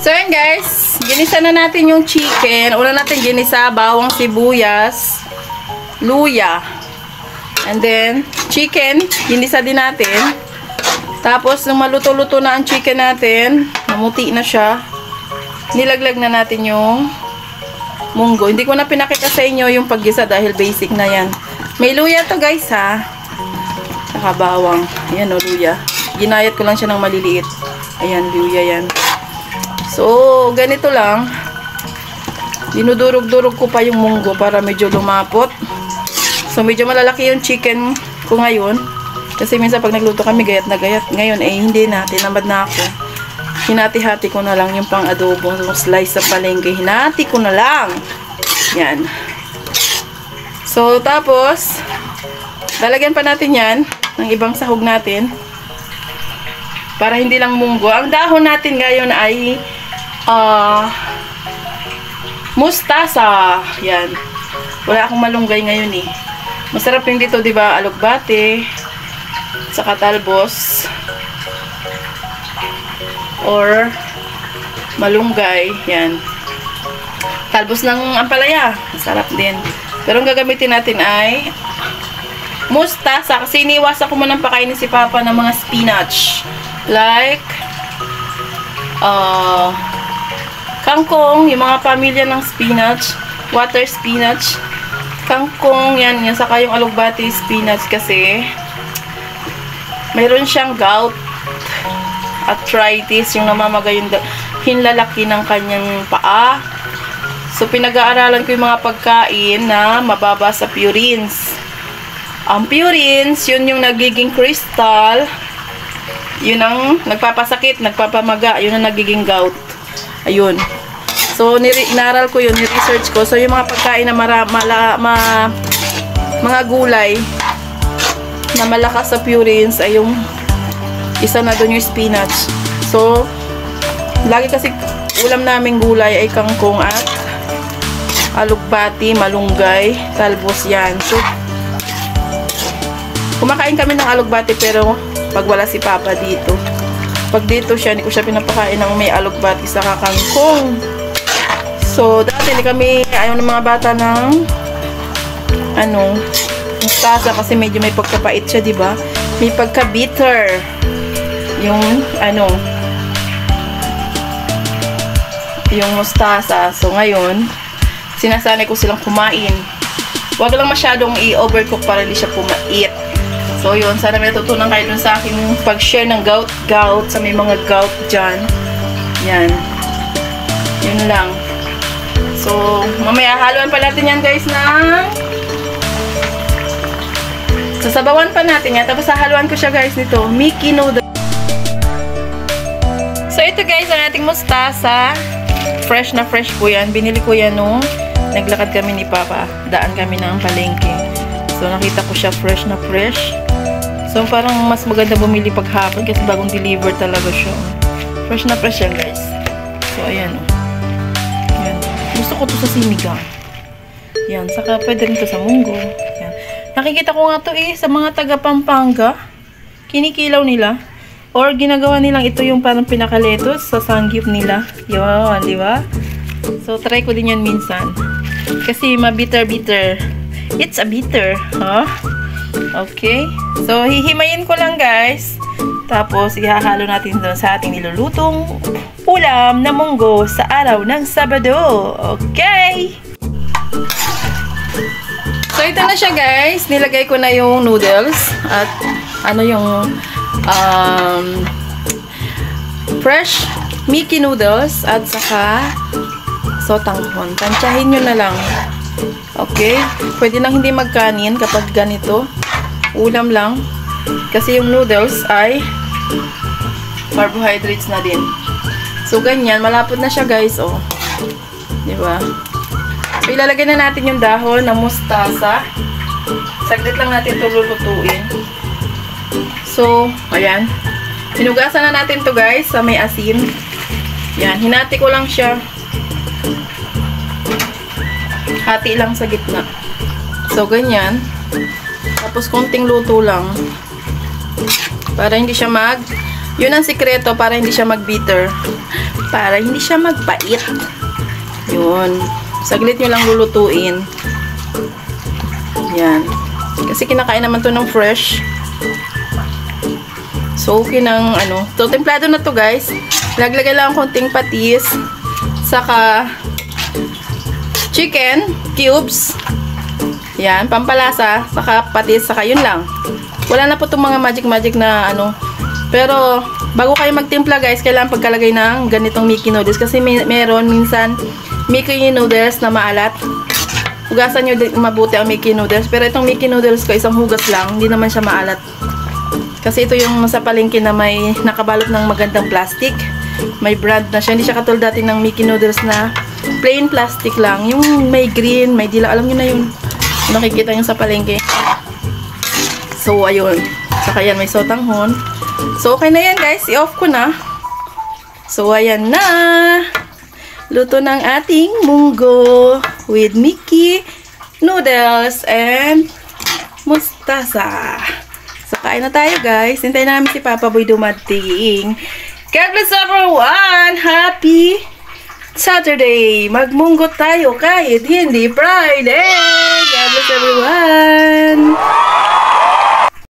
So yan guys, ginisa na natin yung chicken. Una natin ginisa, bawang, sibuyas, luya. And then, chicken, ginisa din natin. Tapos, nung maluto-luto na ang chicken natin, namuti na siya, nilaglag na natin yung munggo. Hindi ko na pinakita sa inyo yung paggisa dahil basic na yan. May luya to guys ha. Saka bawang. Ayan o, luya. Ginayat ko lang siya ng maliliit. Ayan, luya yan. So, ganito lang. Dinudurog-durog ko pa yung munggo para medyo lumapot. So, medyo malalaki yung chicken ko ngayon. Kasi minsan pag nagluto kami, gayat na gayat. Ngayon, hindi na. Tinamad na ako. Hinati-hati ko na lang yung pang-adobo. Yung slice sa palengke. Hinati ko na lang. Yan. So, tapos, lalagyan pa natin yan ng ibang sahog natin. Para hindi lang munggo. Ang dahon natin ngayon ay mustasa. Yan. Wala akong malunggay ngayon eh. Masarap yung dito, di ba? Alugbate, saka talbos, or malunggay. Yan. Talbos ng ampalaya. Masarap din. Pero ang gagamitin natin ay mustasa. Kasi iniwasan ko munang pakainin si Papa ng mga spinach. Like, kangkong, yung mga pamilya ng spinach, water spinach, kangkong, yan, saka yung alugbati spinach kasi mayroon siyang gout, arthritis, yung namamagay yung hinlalaki ng kanyang paa. So, pinag-aaralan ko yung mga pagkain na mababa sa purines. Ang purines, yun yung nagiging crystal, yun ang nagpapasakit, nagpapamaga, yun ang nagiging gout. Ayun. So, inaral ko yun, ni-research ko. So, yung mga pagkain na mga gulay na malakas sa purines ay yung isa na doon yung spinach. So, lagi kasi ulam naming gulay ay kangkong at alugbati, malunggay, talbos yan. So, kumakain kami ng alugbati pero pag wala si Papa dito. Pag dito siya, hindi ko siya pinapakain ng may alugbati sa kangkong. So, dati hindi kami, ayaw ng mga bata ng mustasa kasi medyo may pagkapait siya, diba? May pagka-bitter. Yung, yung mustasa. So, ngayon, sinasanay ko silang kumain. Huwag lang masyadong i-overcook para hindi siya pumait. So, yun. Sana may natutunan kayo dun sa aking pag-share ng gout sa may mga gout dyan. Yan. Yun lang. So, mamaya haluan pa natin yan guys ng sasabawan pa natin yan. Tapos hahaluan ko siya guys nito. Mickey noodle. So, ito guys ang ating mustasa. Fresh na fresh po yan. Binili ko yan nung naglakad kami ni Papa. Daan kami ng palengke. So, nakita ko siya fresh na fresh. So, parang mas maganda bumili paghapon kasi bagong deliver talaga siya. Fresh na fresh yan guys. So, ayan o. Gusto ko to sa sinigang. Yan. Saka pwede rin to sa munggo. Yan. Nakikita ko nga to sa mga taga Pampanga. Kinikilaw nila. Or ginagawa nilang ito yung parang pinakaletos sa sangyup nila. Yun, di ba? So, try ko din yan minsan. Kasi ma-bitter-bitter. It's a bitter. Huh? Okay. So, hihimayin ko lang guys. Tapos, ihahalo natin doon sa ating nilulutong ulam na munggo sa araw ng Sabado. Okay! So, ito na siya guys. Nilagay ko na yung noodles. At yung fresh Mickey noodles. At saka sotanghon. Tansyahin nyo na lang. Okay? Pwede nang hindi magkanin kapag ganito. Ulam lang. Kasi yung noodles ay carbohydrates na din. So, ganyan. Malapot na siya, guys. Oh. Diba? So, ilalagay na natin yung dahon ng mustasa. Saglit lang natin ito lulutuin. So, ayan. Hinugasan na natin to guys, sa may asin. Yan. Hinati ko lang siya. Hati lang sa gitna. So, ganyan. Tapos, konting luto lang. Para hindi siya Yun ang sikreto para hindi siya mag-bitter. Para hindi siya magpait. Yun. Saglit nyo lang lulutuin. Yan. Kasi kinakain naman to ng fresh. So, okay ng ano. So, templado na to guys. Laglagay lang konting patis. Saka chicken cubes. Yan. Pampalasa. Saka patis. Saka yun lang. Wala na po itong mga magic na ano. Pero, bago kayo magtimpla guys, kailangan pagkalagay ng ganitong Mickey noodles. Kasi meron minsan Mickey noodles na maalat. Hugasan nyo mabuti ang Mickey noodles. Pero itong Mickey noodles ko, isang hugas lang. Hindi naman siya maalat. Kasi ito yung sa palengke na may nakabalot ng magandang plastic. May brand na siya. Hindi siya katulad dati ng Mickey noodles na plain plastic lang. Yung may green, may dilaw. Alam nyo na yun. Nakikita nyo sa palengke. So, ayun. Saka yan, may sotanghon. So, okay na yan guys. I-off ko na. So, ayan na. Luto ng ating munggo with Mickey noodles and mustasa. So, kain na tayo guys. Hintayin namin si Papa Boy dumating. God bless everyone! Happy Saturday! Magmunggo tayo kahit hindi Friday! God bless everyone!